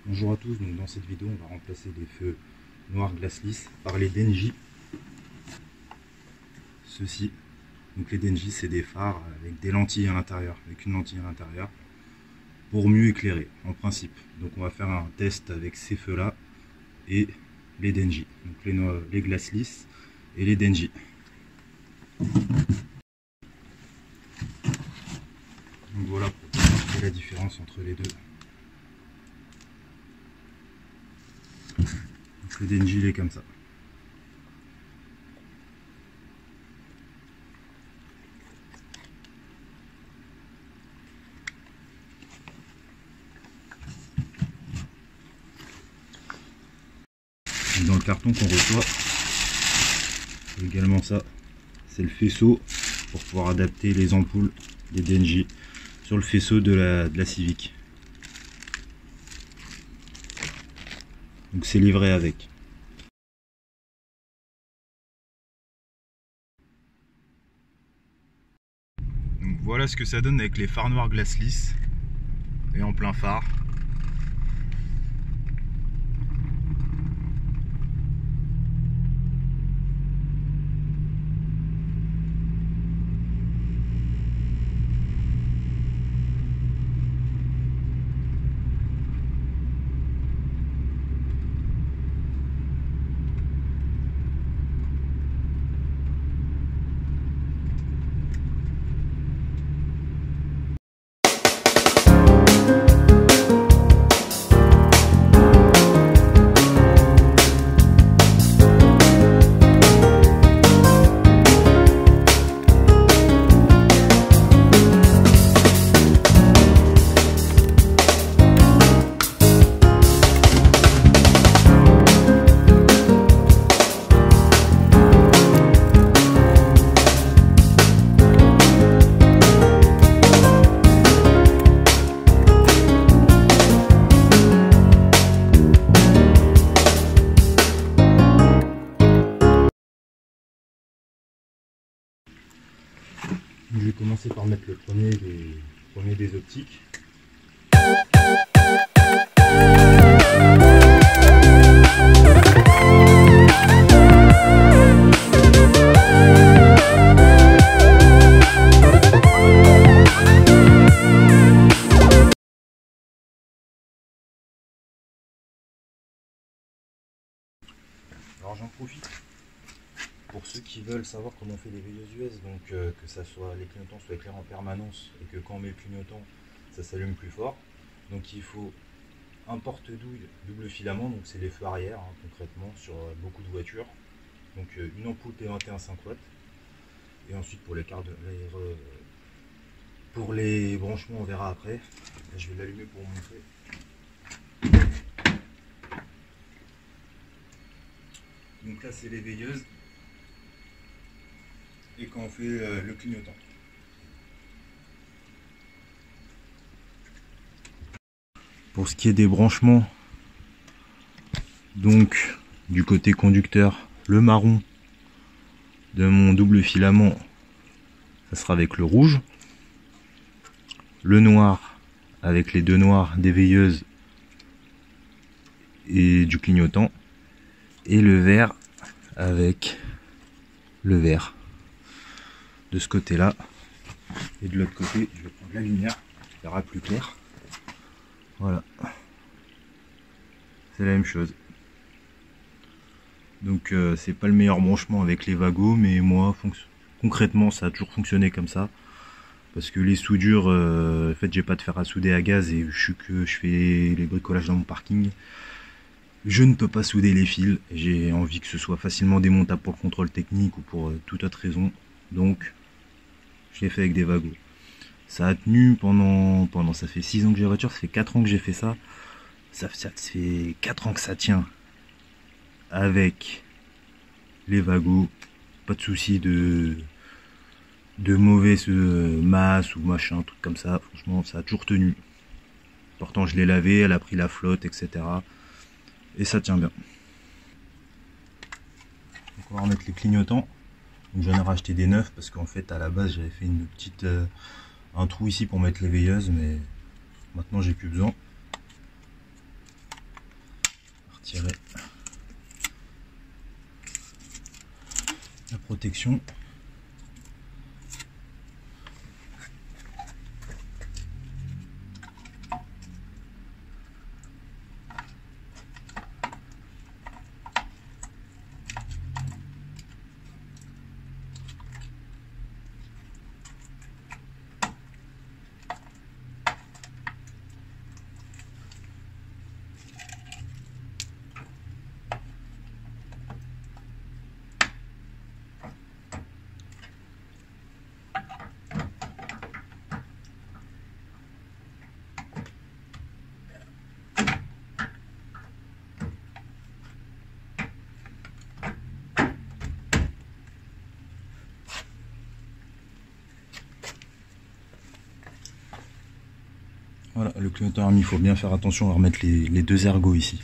Bonjour à tous, donc dans cette vidéo on va remplacer les feux noirs glace lisse par les Denji. Ceux-ci, donc les Denji c'est des phares avec des lentilles à l'intérieur, avec une lentille à l'intérieur, pour mieux éclairer en principe. Donc on va faire un test avec ces feux là et les Denji, donc les glaces lisses et les Denji. Donc voilà pour montrer la différence entre les deux. Donc le Denji il est comme ça. Dans le carton qu'on reçoit, également ça, c'est le faisceau pour pouvoir adapter les ampoules des Denji sur le faisceau de la Civic. Donc c'est livré avec. Donc voilà ce que ça donne avec les phares noirs glace lisse et en plein phare. Je vais commencer par mettre le premier des optiques. Alors j'en profite pour ceux qui veulent savoir comment on fait les veilleuses US, donc que ça soit, les clignotants soient éclairés en permanence et que quand on met le clignotant, ça s'allume plus fort. Donc il faut un porte-douille double filament, donc c'est les feux arrière concrètement sur beaucoup de voitures. Donc une ampoule P21 5 watts. Et ensuite pour pour les branchements on verra après. Là, je vais l'allumer pour vous montrer. Donc là c'est les veilleuses. Et quand on fait le clignotant. Pour ce qui est des branchements, donc du côté conducteur, le marron de mon double filament, ça sera avec le rouge. Le noir avec les deux noirs des veilleuses et du clignotant. Et le vert avec le vert. De ce côté là et de l'autre côté je vais prendre la lumière, ça verra plus clair. Voilà, c'est la même chose. Donc c'est pas le meilleur branchement avec les Vago, mais moi concrètement ça a toujours fonctionné comme ça, parce que les soudures en fait j'ai pas de fer à souder à gaz et je fais les bricolages dans mon parking. Je ne peux pas souder les fils, j'ai envie que ce soit facilement démontable pour le contrôle technique ou pour toute autre raison, donc je l'ai fait avec des Vago. Ça a tenu pendant ça fait 6 ans que j'ai la voiture, ça fait 4 ans que j'ai fait ça. Ça fait 4 ans que ça tient. Avec les Vago, pas de souci de mauvaise masse ou machin, truc comme ça. Franchement, ça a toujours tenu. Pourtant, je l'ai lavé, elle a pris la flotte, etc. Et ça tient bien. Donc on va remettre les clignotants. Donc j'en ai racheté des neufs parce qu'en fait à la base j'avais fait une petite un trou ici pour mettre les veilleuses, mais maintenant j'ai plus besoin. retirer la protection. Voilà, le clignotant arme, il faut bien faire attention à remettre les deux ergots ici.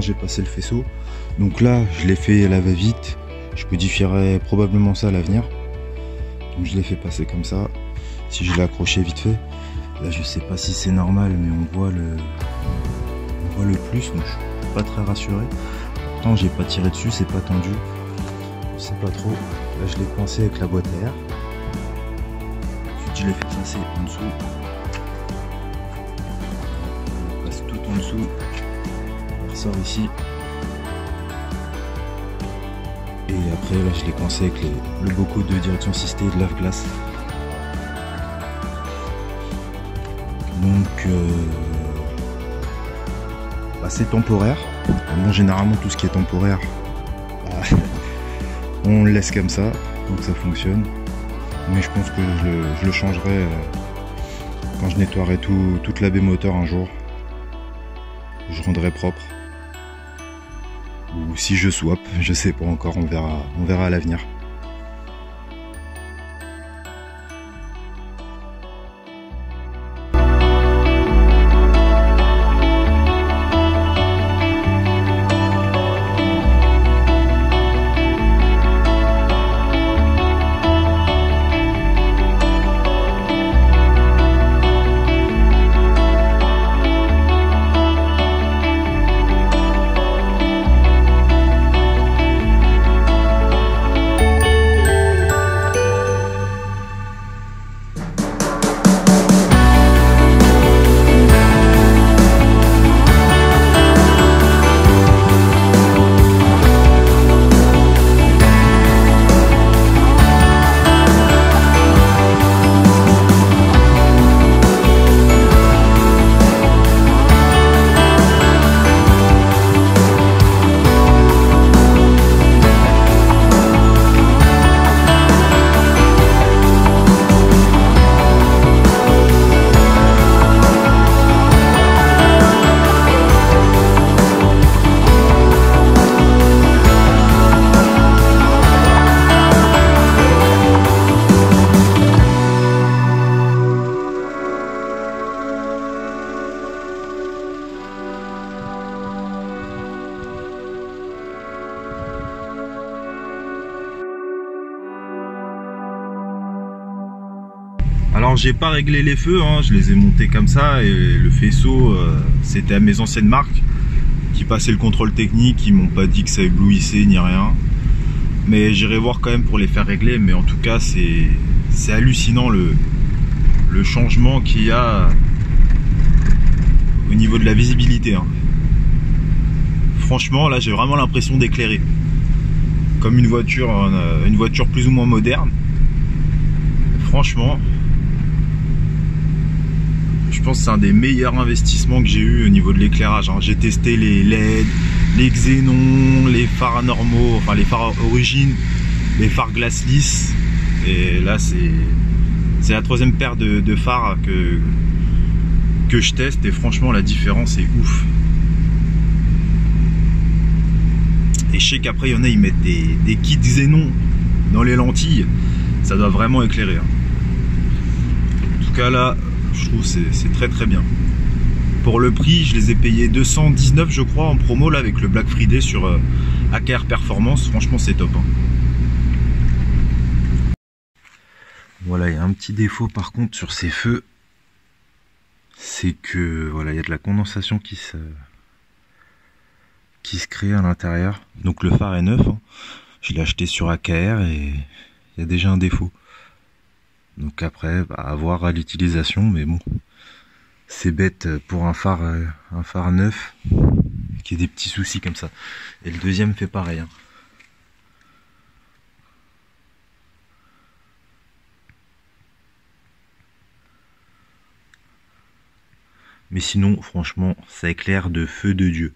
J'ai passé le faisceau, donc là je l'ai fait à la va-vite, je modifierai probablement ça à l'avenir, donc je l'ai fait passer comme ça. Si je l'ai accroché vite fait, là je sais pas si c'est normal, mais on voit le plus, donc je suis pas très rassuré. Pourtant j'ai pas tiré dessus, c'est pas tendu, je sais pas trop. Là je l'ai coincé avec la boîte à air, ensuite je l'ai fait passer en dessous, on passe tout en dessous, sort ici, et après là je l'ai coincé avec le bocaux de direction assistée et de lave-glace. Donc bah, c'est temporaire. Bon, généralement tout ce qui est temporaire bah, on le laisse comme ça, donc ça fonctionne, mais je pense que je le changerai quand je nettoierai toute la baie moteur un jour. Je rendrai propre. Ou si je swap, je sais pas encore, on verra à l'avenir. j'ai pas réglé les feux, hein, je les ai montés comme ça, et le faisceau, c'était à mes anciennes marques qui passaient le contrôle technique, ils m'ont pas dit que ça éblouissait ni rien. Mais j'irai voir quand même pour les faire régler, mais en tout cas c'est hallucinant le changement qu'il y a au niveau de la visibilité, hein. Franchement là j'ai vraiment l'impression d'éclairer comme une voiture plus ou moins moderne. Franchement, je pense que c'est un des meilleurs investissements que j'ai eu au niveau de l'éclairage, hein. J'ai testé les LED, les xénons, les phares normaux, enfin les phares origine, les phares glace lisse, et là c'est la troisième paire de phares que je teste, et franchement la différence est ouf. Et je sais qu'après il y en a, ils mettent des kits xénon dans les lentilles, ça doit vraiment éclairer, hein. En tout cas là je trouve c'est très très bien. Pour le prix, je les ai payés 219 je crois en promo là avec le Black Friday sur AKR Performance. Franchement c'est top, hein. Voilà, il y a un petit défaut par contre sur ces feux, c'est que voilà, il y a de la condensation qui se crée à l'intérieur. Donc le phare est neuf, hein. Je l'ai acheté sur AKR et il y a déjà un défaut. Donc après, à voir à l'utilisation, mais bon, c'est bête pour un phare neuf qui ait des petits soucis comme ça. Et le deuxième fait pareil, hein. Mais sinon, franchement, ça éclaire de feu de Dieu.